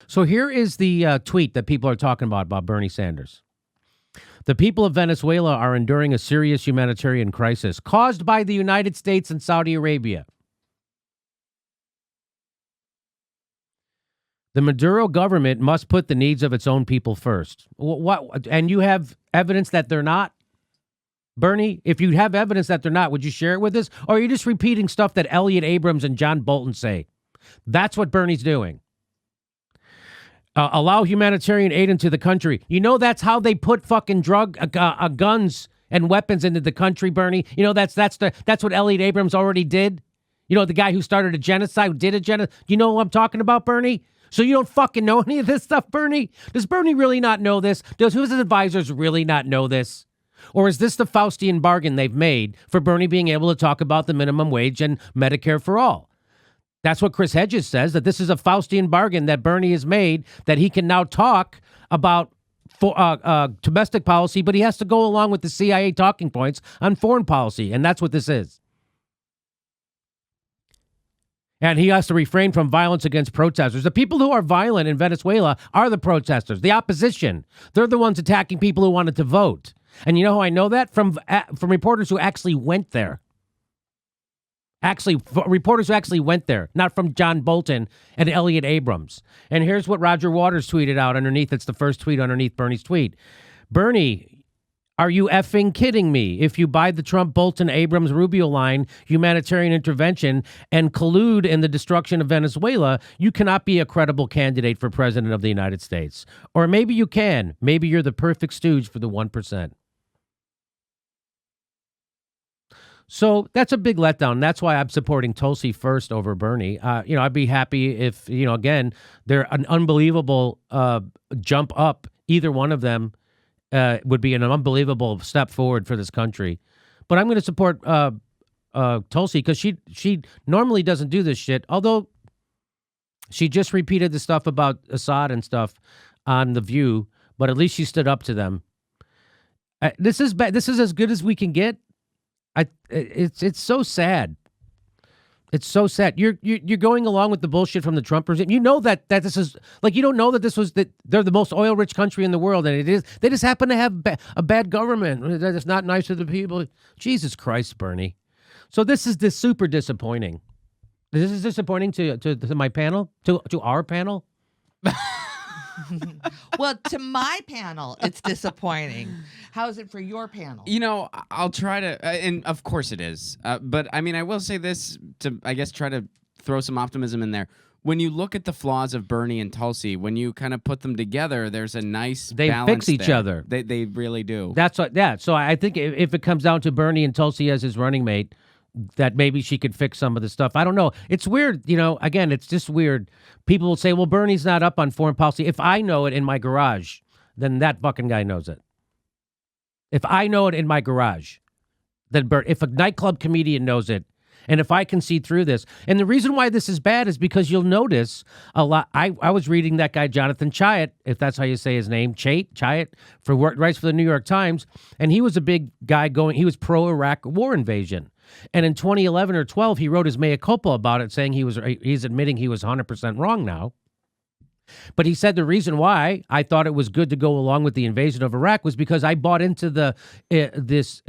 So here is the tweet that people are talking about Bernie Sanders. The people of Venezuela are enduring a serious humanitarian crisis caused by the United States and Saudi Arabia. The Maduro government must put the needs of its own people first. What? And you have evidence that they're not? Bernie, if you have evidence that they're not, would you share it with us? Or are you just repeating stuff that Elliot Abrams and John Bolton say? That's what Bernie's doing. Allow humanitarian aid into the country. You know that's how they put fucking guns and weapons into the country, Bernie. You know that's what Elliot Abrams already did. You know the guy who started a genocide, who did a genocide. You know what I'm talking about, Bernie? So you don't fucking know any of this stuff, Bernie? Does Bernie really not know this? Does his advisors really not know this? Or is this the Faustian bargain they've made for Bernie being able to talk about the minimum wage and Medicare for all? That's what Chris Hedges says, that this is a Faustian bargain that Bernie has made, that he can now talk about domestic policy, but he has to go along with the CIA talking points on foreign policy. And that's what this is. And he has to refrain from violence against protesters. The people who are violent in Venezuela are the protesters, the opposition. They're the ones attacking people who wanted to vote. And you know how I know that? From reporters who actually went there. Reporters who actually went there, not from John Bolton and Elliot Abrams. And here's what Roger Waters tweeted out underneath. It's the first tweet underneath Bernie's tweet. Bernie, are you effing kidding me? If you buy the Trump, Bolton, Abrams, Rubio line, humanitarian intervention, and collude in the destruction of Venezuela, you cannot be a credible candidate for president of the United States. Or maybe you can. Maybe you're the perfect stooge for the 1%. So that's a big letdown. That's why I'm supporting Tulsi first over Bernie. I'd be happy if, again, they're an unbelievable jump up. Either one of them would be an unbelievable step forward for this country. But I'm going to support Tulsi because she normally doesn't do this shit, although she just repeated the stuff about Assad and stuff on The View, but at least she stood up to them. This is bad. This is as good as we can get. It's so sad. It's so sad. You're going along with the bullshit from the Trump regime. You know that this is like, you don't know that this was that they're the most oil rich country in the world, and it is. They just happen to have a bad government that is not nice to the people. Jesus Christ, Bernie. So this is super disappointing. This is disappointing to my panel, to our panel. Well, to my panel, it's disappointing. How is it for your panel? I'll try to, and of course it is. But I mean, I will say this to, I guess, try to throw some optimism in there. When you look at the flaws of Bernie and Tulsi, when you kind of put them together, there's a nice balance. They fix each there. other. They really do. That's what. Yeah. So I think if it comes down to Bernie and Tulsi as his running mate, that maybe she could fix some of the stuff. I don't know. It's weird. Again, it's just weird. People will say, well, Bernie's not up on foreign policy. If I know it in my garage, then that fucking guy knows it. If I know it in my garage, then if a nightclub comedian knows it, and if I can see through this, and the reason why this is bad is because you'll notice a lot. I was reading that guy, Jonathan Chait, if that's how you say his name, Chait, writes for the New York Times, and he was a big guy he was pro-Iraq war invasion. And in 2011 or 12, he wrote his mea culpa about it, saying he's admitting he was 100% wrong now. But he said the reason why I thought it was good to go along with the invasion of Iraq was because I bought into this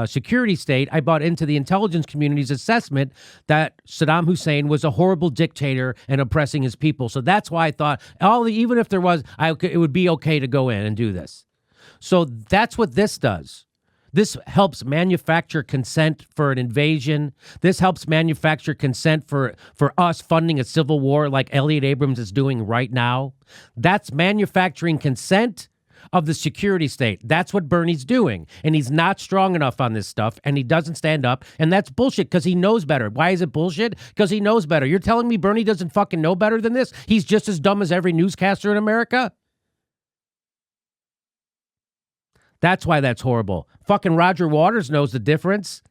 security state. I bought into the intelligence community's assessment that Saddam Hussein was a horrible dictator and oppressing his people. So that's why I thought, even if there was, it would be okay to go in and do this. So that's what this does. This helps manufacture consent for an invasion. This helps manufacture consent for us funding a civil war like Elliot Abrams is doing right now. That's manufacturing consent of the security state. That's what Bernie's doing. And he's not strong enough on this stuff, and he doesn't stand up. And that's bullshit because he knows better. Why is it bullshit? Because he knows better. You're telling me Bernie doesn't fucking know better than this? He's just as dumb as every newscaster in America? That's why that's horrible. Fucking Roger Waters knows the difference.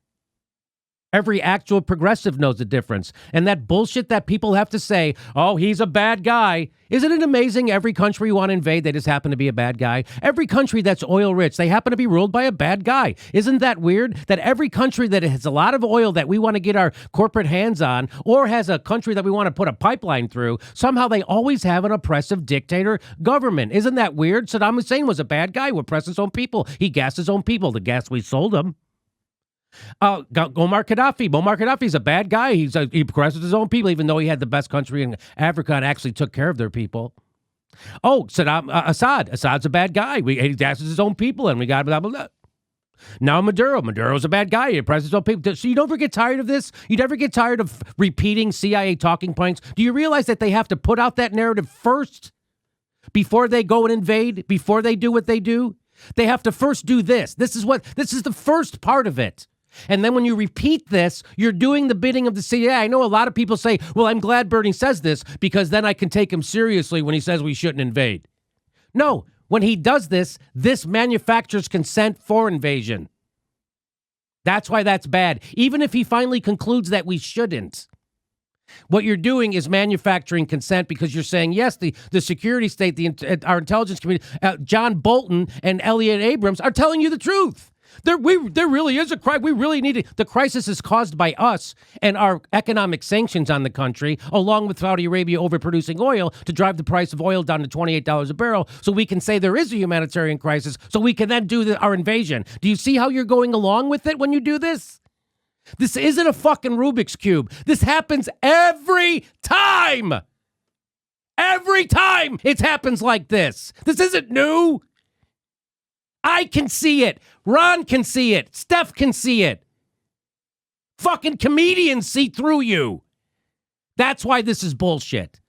Every actual progressive knows the difference. And that bullshit that people have to say, oh, he's a bad guy. Isn't it amazing every country you want to invade, they just happen to be a bad guy? Every country that's oil rich, they happen to be ruled by a bad guy. Isn't that weird? That every country that has a lot of oil that we want to get our corporate hands on, or has a country that we want to put a pipeline through, somehow they always have an oppressive dictator government. Isn't that weird? Saddam Hussein was a bad guy who oppressed his own people. He gassed his own people, the gas we sold him. Muammar Gaddafi's a bad guy. He oppresses his own people, even though he had the best country in Africa and actually took care of their people. Oh, Assad's a bad guy. He gasses his own people, and we got blah, blah, blah. Now Maduro's a bad guy. He oppresses his own people. So you don't ever get tired of this? You never get tired of repeating CIA talking points? Do you realize that they have to put out that narrative first before they go and invade, before they do what they do? They have to first do this. This is the first part of it. And then when you repeat this, you're doing the bidding of the CIA. I know a lot of people say, well, I'm glad Bernie says this because then I can take him seriously when he says we shouldn't invade. No, when he does this, this manufactures consent for invasion. That's why that's bad. Even if he finally concludes that we shouldn't. What you're doing is manufacturing consent because you're saying, yes, the security state, our intelligence community, John Bolton and Elliot Abrams are telling you the truth. There really is a crisis. We really need it. The crisis is caused by us and our economic sanctions on the country, along with Saudi Arabia overproducing oil to drive the price of oil down to $28 a barrel so we can say there is a humanitarian crisis so we can then do our invasion. Do you see how you're going along with it when you do this? This isn't a fucking Rubik's Cube. This happens every time. Every time it happens like this. This isn't new. I can see it. Ron can see it. Steph can see it. Fucking comedians see through you. That's why this is bullshit.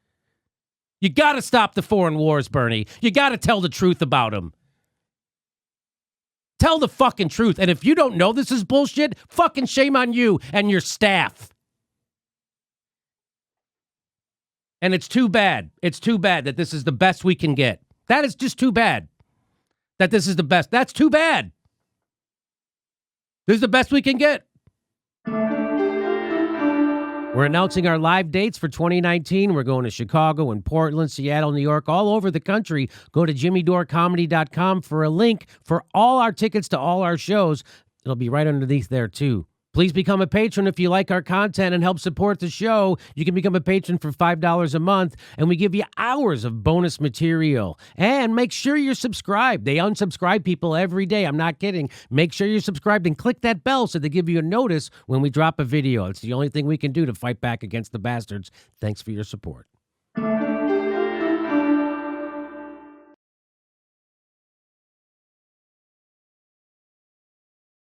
You got to stop the foreign wars, Bernie. You got to tell the truth about them. Tell the fucking truth. And if you don't know this is bullshit, fucking shame on you and your staff. And it's too bad. It's too bad that this is the best we can get. That is just too bad. That this is the best. That's too bad. This is the best we can get. We're announcing our live dates for 2019. We're going to Chicago and Portland, Seattle, New York, all over the country. Go to jimmydorecomedy.com for a link for all our tickets to all our shows. It'll be right underneath there, too. Please become a patron if you like our content and help support the show. You can become a patron for $5 a month, and we give you hours of bonus material. And make sure you're subscribed. They unsubscribe people every day. I'm not kidding. Make sure you're subscribed and click that bell so they give you a notice when we drop a video. It's the only thing we can do to fight back against the bastards. Thanks for your support.